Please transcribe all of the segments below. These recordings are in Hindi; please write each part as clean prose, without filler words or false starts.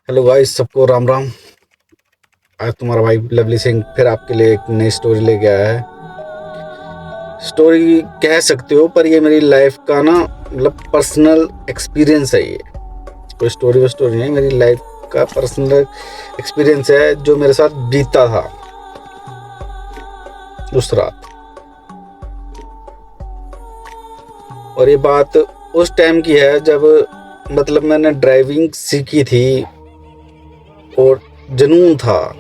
हेलो गाइस, सबको राम राम। आज तुम्हारा भाई लवली सिंह फिर आपके लिए एक नई स्टोरी लेके आया है। स्टोरी कह सकते हो, पर ये मेरी लाइफ का ना मतलब पर्सनल एक्सपीरियंस है। ये कोई स्टोरी वो स्टोरी नहीं, मेरी लाइफ का पर्सनल एक्सपीरियंस है जो मेरे साथ बीता था उस रात। और ये बात उस टाइम की है जब मतलब मैंने ड्राइविंग सीखी थी और जुनून था,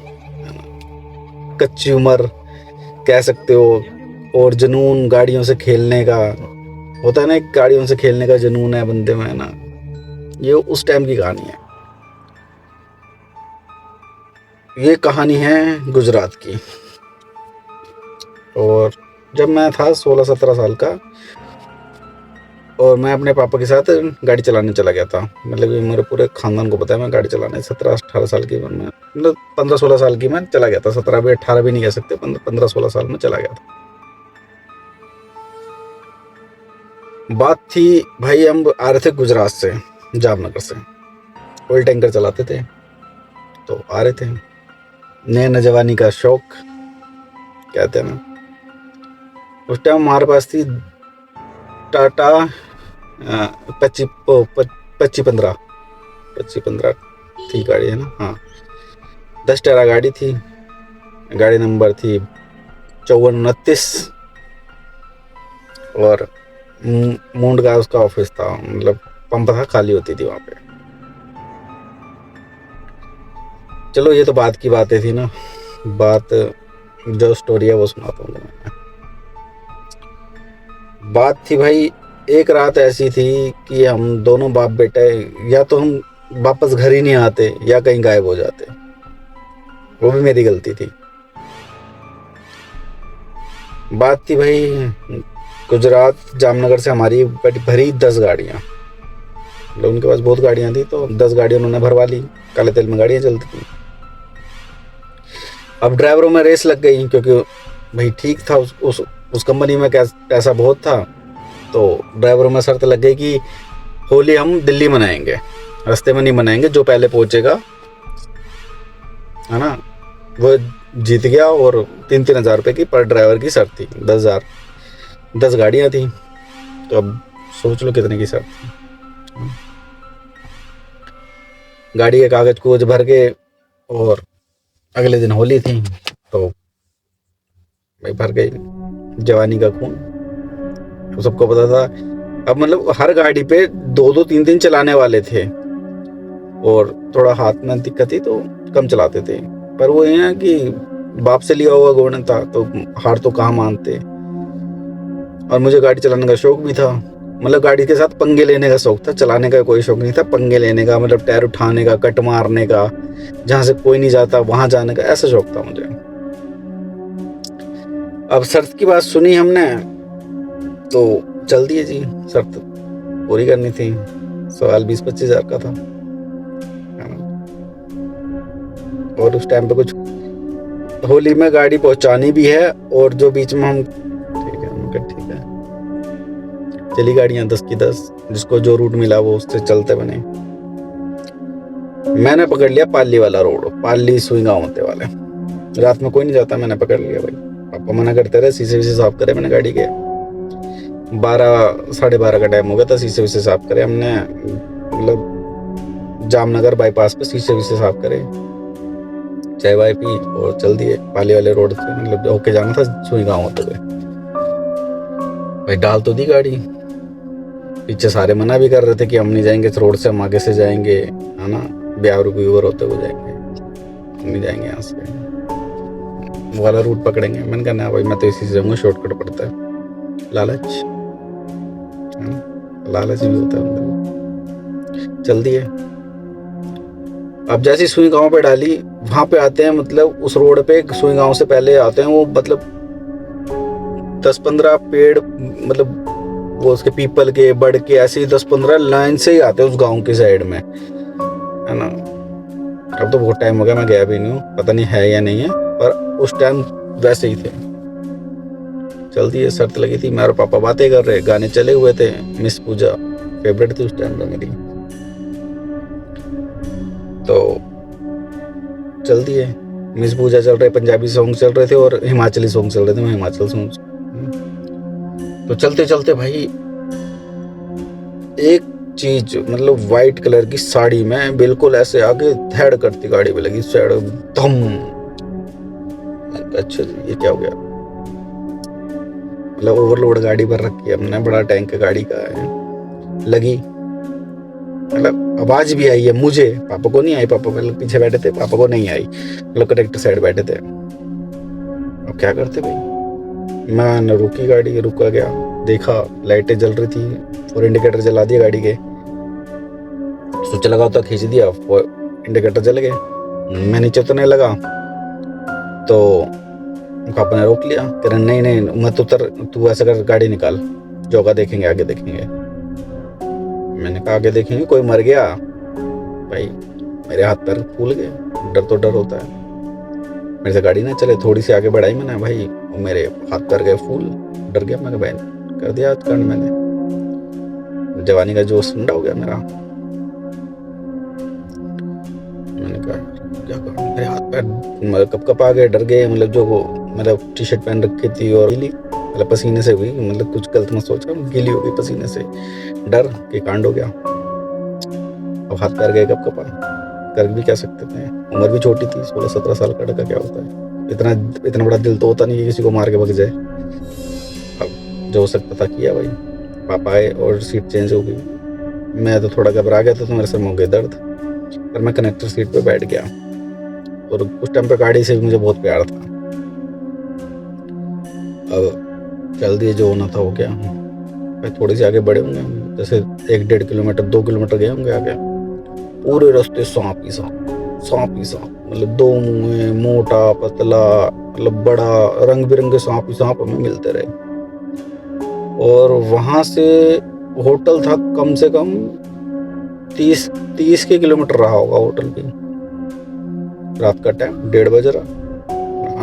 कच्ची उम्र कह सकते हो, और जुनून गाड़ियों से खेलने का होता है ना। एक गाड़ियों से खेलने का जुनून है बंदे में, है ना। ये उस टाइम की कहानी है। ये कहानी है गुजरात की। और जब मैं था 16-17 साल का, और मैं अपने पापा के साथ गाड़ी चलाने चला गया था। मतलब ये मेरे पूरे खानदान को पता है मैं गाड़ी चलाने 17-18 साल की मैं मतलब 15-16 साल की मैं चला गया था। 17 भी 18 भी नहीं कह सकते, 15-16 साल में चला गया था। बात थी भाई, हम आ रहे थे गुजरात से, जामनगर से। ऑयल टैंकर चलाते थे तो आ रहे थे। नए नौजवानी का शौक कहते हैं ना। उस टाइम हमारे पास थी टाटा 2515 थी गाड़ी, है ना। हाँ, 10 टायरा गाड़ी थी। गाड़ी नंबर थी 5429। और मूंड का उसका ऑफिस था, मतलब पंप था, खाली होती थी वहां पे। चलो, ये तो बाद की बातें थी ना। बात जो स्टोरी है वो सुनाता हूँ मैं। बात थी भाई, एक रात ऐसी थी कि हम दोनों बाप बेटे, या तो हम वापस घर ही नहीं आते या कहीं गायब हो जाते। वो भी मेरी गलती थी। बात थी भाई, गुजरात जामनगर से हमारी भरी 10 गाड़ियाँ। मतलब उनके पास बहुत गाड़ियाँ थी तो 10 गाड़ियाँ उन्होंने भरवा ली। काले तेल में गाड़ियाँ चलती थी। अब ड्राइवरों में रेस लग गई, क्योंकि भाई ठीक था, उस कंपनी में पैसा बहुत था। तो ड्राइवरों में शर्त लग गई कि होली हम दिल्ली मनाएंगे, रास्ते में नहीं मनाएंगे। जो पहले पहुंचेगा, है ना, वो जीत गया। और 3-3 हज़ार रुपये की पर ड्राइवर की शर्त थी। 10,000, 10 गाड़ियाँ थी, तो अब सोच लो कितने की शर्त थी। गाड़ी के कागज कोज भर के, और अगले दिन होली थी तो भाई भर गई जवानी का खून। तो सबको पता था। अब मतलब हर गाड़ी पे 2-2 3-3 चलाने वाले थे, और थोड़ा हाथ में दिक्कत थी तो कम चलाते थे। पर वो ये है कि बाप से लिया हुआ गुण था तो हार तो कहाँ मानते। और मुझे गाड़ी चलाने का शौक भी था। मतलब गाड़ी के साथ पंगे लेने का शौक था, चलाने का कोई शौक नहीं था। पंगे लेने का मतलब टायर उठाने का, कट मारने का, जहां से कोई नहीं जाता वहां जाने का, ऐसा शौक था मुझे। अब शर्त की बात सुनी हमने तो चल दिए जी। शर्त पूरी करनी थी। सवाल 20-25 हज़ार का था। और उस टाइम पे कुछ होली में गाड़ी पहुंचानी भी है, और जो बीच में हम ठीक है चली गाड़ियां 10 की 10, जिसको जो रूट मिला वो उससे चलते बने। मैंने पकड़ लिया पाली वाला रोड, पाली सुई गांव होते वाले। रात में कोई नहीं जाता, मैंने पकड़ लिया भाई। पापा मना करते रहे, शीशे विशे साफ करे मैंने गाड़ी के। 12-12:30 का टाइम हो गया था, शीशे विशे साफ करे हमने। मतलब जामनगर बाईपास पे शीशे विशे साफ करे, चाय वाय पी और चल दिए पाली वाले रोड से। मतलब होके जाना था सुई गांव होते हुए। भाई डाल तो दी गाड़ी। पीछे सारे मना भी कर रहे थे कि हम नहीं जाएंगे इस रोड से, हम आगे से जाएंगे, है ना, ब्यावर ऊपर होते हुए जाएंगे, हम नहीं जाएंगे यहाँ से, वो वाला रूट पकड़ेंगे। मैंने कहा ना भाई, मैं तो इसी से जाऊंगा, शॉर्टकट पड़ता है। लालच, लालच भी होता है अंदर। चल दिए। अब जैसे सुई गांव पे डाली, वहां पे आते हैं, मतलब उस रोड पे सुई गांव से पहले आते हैं वो, मतलब 10-15 पेड़, मतलब वो उसके पीपल के, बड़ के, ऐसे ही 10-15 लाइन से ही आते हैं उस गांव की साइड में, है ना। अब तो बहुत टाइम हो गया, मैं गया भी नहीं हूँ, पता नहीं है या नहीं है, पर उस टाइम वैसे ही थे। चल दिए। शर्त लगी थी, मैं और पापा बातें कर रहे, गाने चले हुए थे। मिस पूजा फेवरेट थी उस टाइम पे मेरी। तो चल दिए, मिस पूजा चल रहे, पंजाबी सॉन्ग चल रहे थे और हिमाचली सॉन्ग चल रहे थे, मैं हिमाचल सॉन्ग। तो चलते चलते भाई एक चीज, मतलब वाइट कलर की साड़ी में बिल्कुल ऐसे आगे धैड़ करती गाड़ी पे लगी, साइड धम। अच्छा ये क्या हो गया, मतलब ओवरलोड गाड़ी भर रखी है हमने, बड़ा टैंक गाड़ी का है, लगी। मतलब आवाज भी आई है मुझे, पापा को नहीं आई, पापा मतलब पीछे बैठे थे, पापा को नहीं आई, मतलब कनेक्टर साइड बैठे थे। अब क्या करते भाई, मैं रुकी गाड़ी, रुका गया, देखा लाइटें जल रही थी, और इंडिकेटर जला दिया गाड़ी के, स्विच लगा होता खींच दिया, इंडिकेटर जल गए। मैं नीचे उतरने लगा तो पापा ने रोक लिया, कह रहे नहीं नहीं मत उतर, तू ऐसा कर गाड़ी निकाल, जो होगा देखेंगे, आगे देखेंगे। मैंने कहा आगे देखेंगे, कोई मर गया भाई, मेरे हाथ पैर फूल गए, डर तो डर होता है, मेरे से गाड़ी ना चले। थोड़ी सी आगे बढ़ाई मैंने भाई, और मेरे हाथ पैर गए फूल, डर गया मैं, बहन कर दिया कांड मैंने, जवानी का जोश ठंडा हो गया मेरा। मैंने कहा क्या करूं, मेरे हाथ पैर मतलब कप आ गए, डर गए, मतलब जो वो मतलब टी शर्ट पहन रखी थी और गीली, मतलब पसीने से हुई, मतलब कुछ गलत मत सोचा, गीली हो गई पसीने से, डर के कांड हो गया। अब हाथ पैर गए कपा, कर भी क्या सकते थे, उम्र भी छोटी थी, 16-17 साल का लड़का क्या होता है, इतना बड़ा दिल तो होता नहीं कि किसी को मार के भाग जाए। अब जो हो सकता था किया भाई। पापा आए और सीट चेंज हो गई, मैं तो थोड़ा घबरा गया था, तो मेरे सर में हो गए दर्द, पर मैं कनेक्टर सीट पे बैठ गया, और उस टाइम पे गाड़ी से भी मुझे बहुत प्यार था। अब चल दिए, जो होना था हो गया भाई। थोड़ी सी आगे बढ़े होंगे, जैसे 1-1.5 किलोमीटर 2 किलोमीटर गए होंगे आगे, पूरे रास्ते सांप ही सांप, सांप ही सांप, मतलब दो मुंह, मोटा पतला, मतलब बड़ा, रंग बिरंगे सांप ही सांप हमें मिलते रहे। और वहां से होटल था कम से कम 30 के किलोमीटर रहा होगा होटल भी। रात का टाइम 1:30 बज रहा,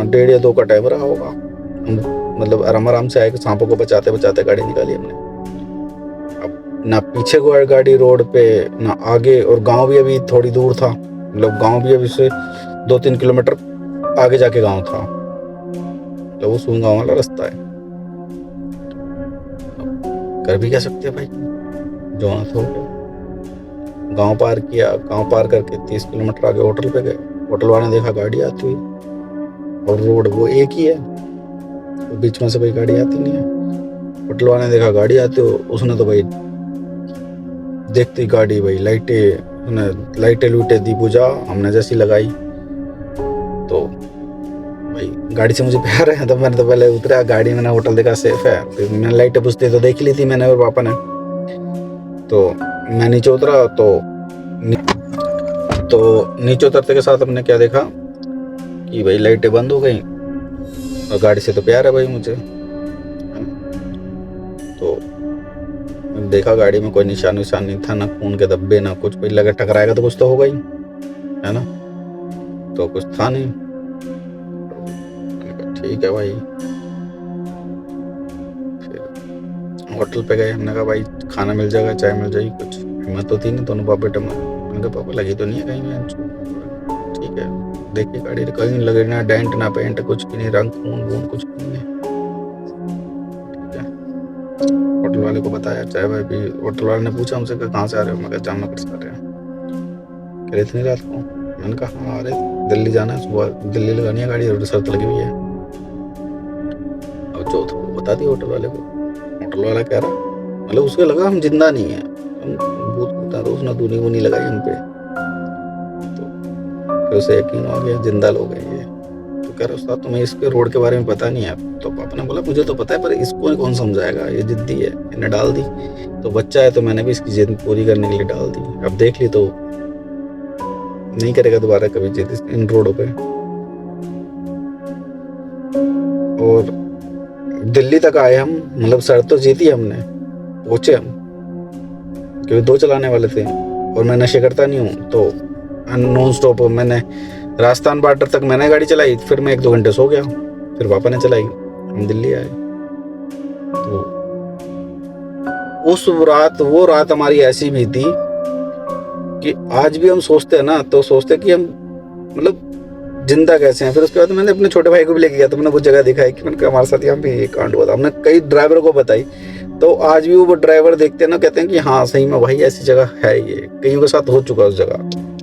1:30 या 2 का टाइम रहा होगा। मतलब आराम से आए, सांपों को बचाते बचाते गाड़ी निकाली हमने। अब ना पीछे को गाड़ी रोड पे, ना आगे, और गांव भी अभी थोड़ी दूर था, मतलब गांव भी अभी से 2-3 किलोमीटर आगे जाके गांव था, मतलब वो सुन गांव वाला रास्ता है। कर भी क्या सकते भाई, जो होना था हो गया। गांव पार किया, गांव पार करके 30 किलोमीटर आगे होटल पे गए। होटल वाले ने देखा गाड़ी आती हुई, और रोड वो एक ही है, तो बीच में से कोई गाड़ी आती नहीं है। होटल वाले ने देखा गाड़ी आती हो, उसने तो भाई देखती गाड़ी भाई, लाइटें लूटे दी बुझा, हमने जैसी लगाई तो भाई गाड़ी से मुझे प्यार है, तो मैंने तो पहले उतरा गाड़ी, मैंने होटल देखा सेफ है, फिर मैंने लाइटें बुझती तो देख ली थी मैंने और पापा ने। तो मैं नीचे उतरा, तो नीचे उतरते के साथ हमने क्या देखा कि भाई लाइटें बंद हो गई, और गाड़ी से तो प्यार है भाई मुझे। तो देखा गाड़ी में कोई निशान नहीं था, ना खून के धब्बे, ना कुछ, कोई लगा टकराएगा तो कुछ तो होगा ही, है ना, तो कुछ था नहीं। ठीक है भाई, फिर होटल पे गए, हमने कहा भाई खाना मिल जाएगा, चाय मिल जाएगी, कुछ हिम्मत तो थी नहीं, दोनों बाप बेटे में। मैंने कहा पापा लगी तो नहीं है कहीं में, ठीक है, देखिए गाड़ी कहीं लगे ना डेंट ना पेंट, कुछ भी नहीं, रंग खून वून कुछ भी नहीं है, ठीक है। होटल वाले को बताया, चाय भाई भी, होटल वाले ने पूछा हमसे कहाँ से आ रहे हो, मैं कहा जामनगर से आ रहे हैं। कह रहे इतनी रात को, मैंने कहा हाँ, अरे दिल्ली जाना है, सुबह दिल्ली लगानी है गाड़ी, और शर्त लगी हुई है। और जो था वो बता दिया होटल वाले को। होटल वाला कह रहा, मतलब उसको लगा हम जिंदा नहीं है, हम भूत भूत, उसने दूनी वूनी लगाई हम पे, तो फिर उसे यकीन हो गया जिंदा लोग हैं ये। तो कह रहा उस्ताद तुम्हें इसके रोड के बारे में पता नहीं है। तो पापा ने बोला मुझे तो पता है, पर इसको कौन समझाएगा, ये जिद्दी है, इन्हें डाल दी, तो बच्चा है, तो मैंने भी इसकी जिद पूरी करने के लिए डाल दी। अब देख ली तो नहीं करेगा दोबारा कभी जिद इन रोडों पे। और दिल्ली तक आए हम, मतलब सर तो जीती हमने, पहुंचे हम, क्योंकि 2 चलाने वाले थे, और मैं नशे करता नहीं हूँ, तो नॉन स्टॉप मैंने राजस्थान बॉर्डर तक मैंने गाड़ी चलाई, फिर मैं 1-2 घंटे सो गया, फिर पापा ने चलाई, हम दिल्ली आए। तो उस रात, वो रात हमारी ऐसी भी थी कि आज भी हम सोचते हैं ना, तो सोचते हैं कि हम मतलब जिंदा कैसे हैं। फिर उसके बाद मैंने अपने छोटे भाई को भी लेके गया, तो मैंने वो जगह दिखाई कि मैंने कहा हमारे साथ यहाँ पे ये कांड हुआ था। हमने कई ड्राइवरों को बताई, तो आज भी वो ड्राइवर देखते हैं ना, कहते हैं कि हाँ सही में भाई ऐसी जगह है, ये कईयों के साथ हो चुका है उस जगह।